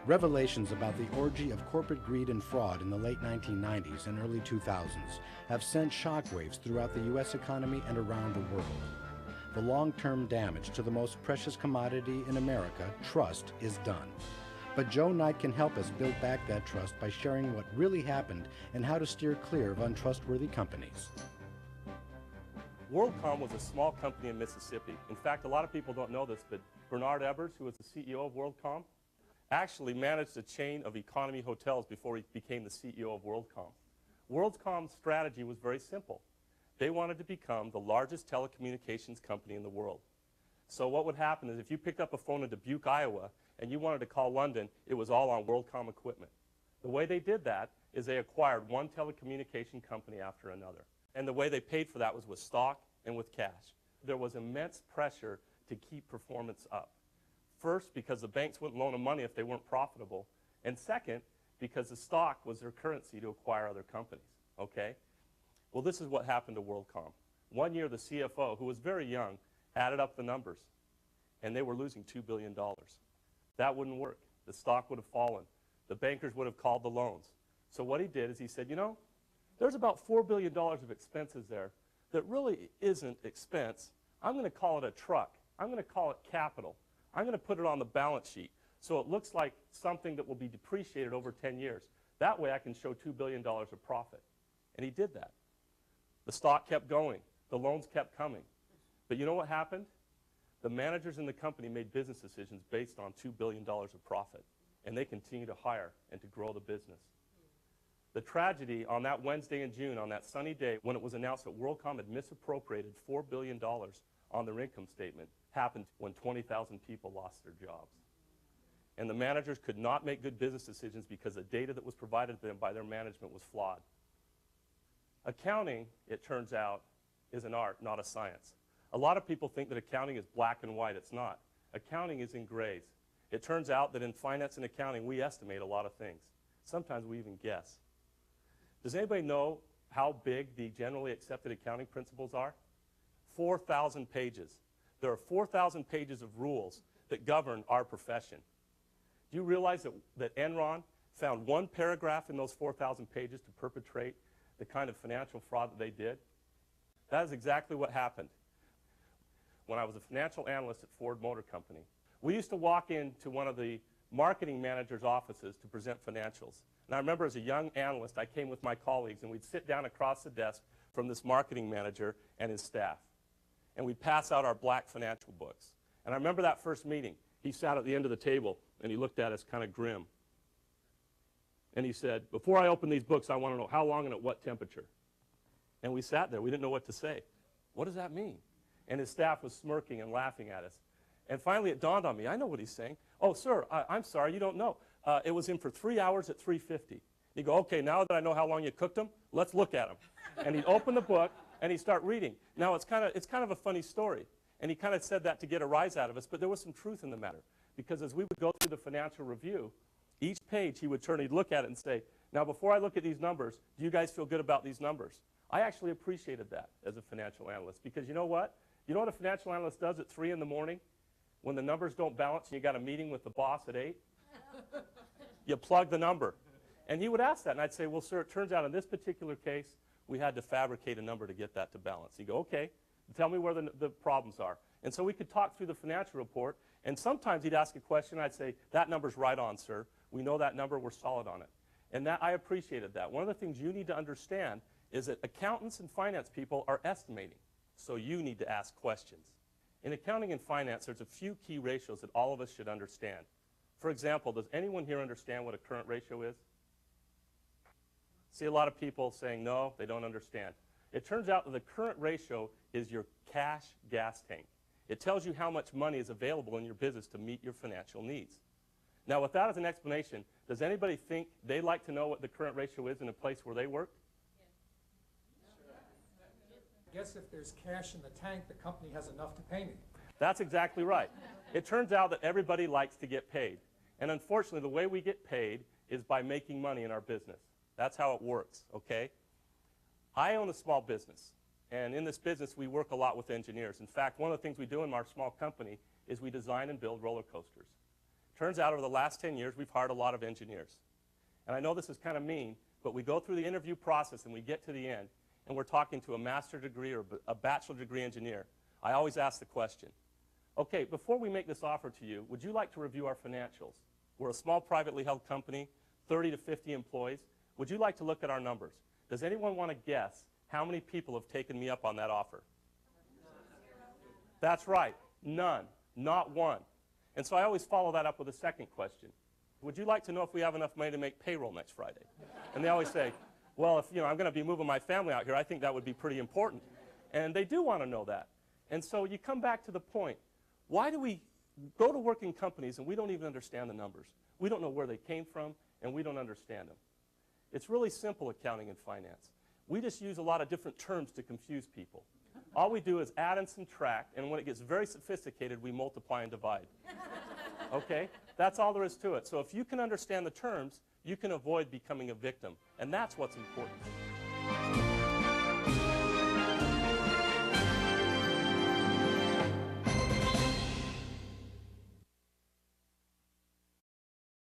Revelations about the orgy of corporate greed and fraud in the late 1990s and early 2000s have sent shockwaves throughout the U.S. economy and around the world. The long-term damage to the most precious commodity in America, trust, is done. But Joe Knight can help us build back that trust by sharing what really happened and how to steer clear of untrustworthy companies. WorldCom was a small company in Mississippi. In fact, a lot of people don't know this, but Bernard Evers, who was the CEO of WorldCom, actually managed a chain of economy hotels before he became the CEO of WorldCom. WorldCom's strategy was very simple. They wanted to become the largest telecommunications company in the world. So what would happen is if you picked up a phone in Dubuque, Iowa, and you wanted to call London, it was all on WorldCom equipment. The way they did that is they acquired one telecommunication company after another. And the way they paid for that was with stock and with cash. There was immense pressure to keep performance up. First, because the banks wouldn't loan them money if they weren't profitable. And second, because the stock was their currency to acquire other companies, okay? Well, this is what happened to WorldCom. One year, the CFO, who was very young, added up the numbers, and they were losing $2 billion. That wouldn't work. The stock would have fallen. The bankers would have called the loans. So what he did is he said, you know, there's about $4 billion of expenses there that really isn't expense. I'm going to call it a truck. I'm going to call it capital. I'm going to put it on the balance sheet so it looks like something that will be depreciated over 10 years. That way I can show $2 billion of profit. And he did that. The stock kept going. The loans kept coming. But you know what happened? The managers in the company made business decisions based on $2 billion of profit. And they continue to hire and to grow the business. The tragedy on that Wednesday in June, on that sunny day, when it was announced that WorldCom had misappropriated $4 billion on their income statement, happened when 20,000 people lost their jobs. And the managers could not make good business decisions because the data that was provided to them by their management was flawed. Accounting, it turns out, is an art, not a science. A lot of people think that accounting is black and white. It's not. Accounting is in grays. It turns out that in finance and accounting, we estimate a lot of things. Sometimes we even guess. Does anybody know how big the generally accepted accounting principles are? 4,000 pages. There are 4,000 pages of rules that govern our profession. Do you realize that Enron found one paragraph in those 4,000 pages to perpetrate the kind of financial fraud that they did? That is exactly what happened. When I was a financial analyst at Ford Motor Company, we used to walk into one of the marketing manager's offices to present financials. And I remember as a young analyst, I came with my colleagues, and we'd sit down across the desk from this marketing manager and his staff. And we'd pass out our black financial books. And I remember that first meeting. He sat at the end of the table, and he looked at us kind of grim. And he said, before I open these books, I want to know how long and at what temperature. And we sat there. We didn't know what to say. What does that mean? And his staff was smirking and laughing at us. And finally, it dawned on me. I know what he's saying. Oh, sir, I'm sorry, you don't know. It was in for 3 hours at 350. He'd go, okay, now that I know how long you cooked them, let's look at them. And he'd open the book, and he'd start reading. Now, it's kind of a funny story. And he kind of said that to get a rise out of us, but there was some truth in the matter. Because as we would go through the financial review, each page he would turn, he'd look at it and say, now, before I look at these numbers, do you guys feel good about these numbers? I actually appreciated that as a financial analyst, because you know what? You know what a financial analyst does at 3 in the morning when the numbers don't balance and you got a meeting with the boss at 8? You plug the number. And he would ask that, and I'd say, well, sir, it turns out in this particular case, we had to fabricate a number to get that to balance. He'd go, okay, tell me where the problems are. And so we could talk through the financial report, and sometimes he'd ask a question, I'd say, that number's right on, sir. We know that number, we're solid on it. And that I appreciated that. One of the things you need to understand is that accountants and finance people are estimating, so you need to ask questions. In accounting and finance, there's a few key ratios that all of us should understand. For example, does anyone here understand what a current ratio is? See a lot of people saying no, they don't understand. It turns out that the current ratio is your cash gas tank. It tells you how much money is available in your business to meet your financial needs. Now, with that as an explanation, does anybody think they'd like to know what the current ratio is in a place where they work? I guess if there's cash in the tank, the company has enough to pay me. That's exactly right. It turns out that everybody likes to get paid. And unfortunately, the way we get paid is by making money in our business. That's how it works, okay? I own a small business. And in this business, we work a lot with engineers. In fact, one of the things we do in our small company is we design and build roller coasters. Turns out over the last 10 years, we've hired a lot of engineers. And I know this is kind of mean, but we go through the interview process and we get to the end, and we're talking to a master's degree or a bachelor's degree engineer. I always ask the question, okay, before we make this offer to you, would you like to review our financials? We're a small privately held company, 30 to 50 employees. Would you like to look at our numbers? Does anyone want to guess how many people have taken me up on that offer? That's right, none, not one. And so I always follow that up with a second question. Would you like to know if we have enough money to make payroll next Friday? And they always say, well, if I'm going to be moving my family out here, I think that would be pretty important. And they do want to know that. And so you come back to the point, why do we go to work in companies and we don't even understand the numbers? We don't know where they came from, and we don't understand them. It's really simple, accounting and finance. We just use a lot of different terms to confuse people. All we do is add and subtract, and when it gets very sophisticated, we multiply and divide. Okay? That's all there is to it. So if you can understand the terms, you can avoid becoming a victim, and that's what's important.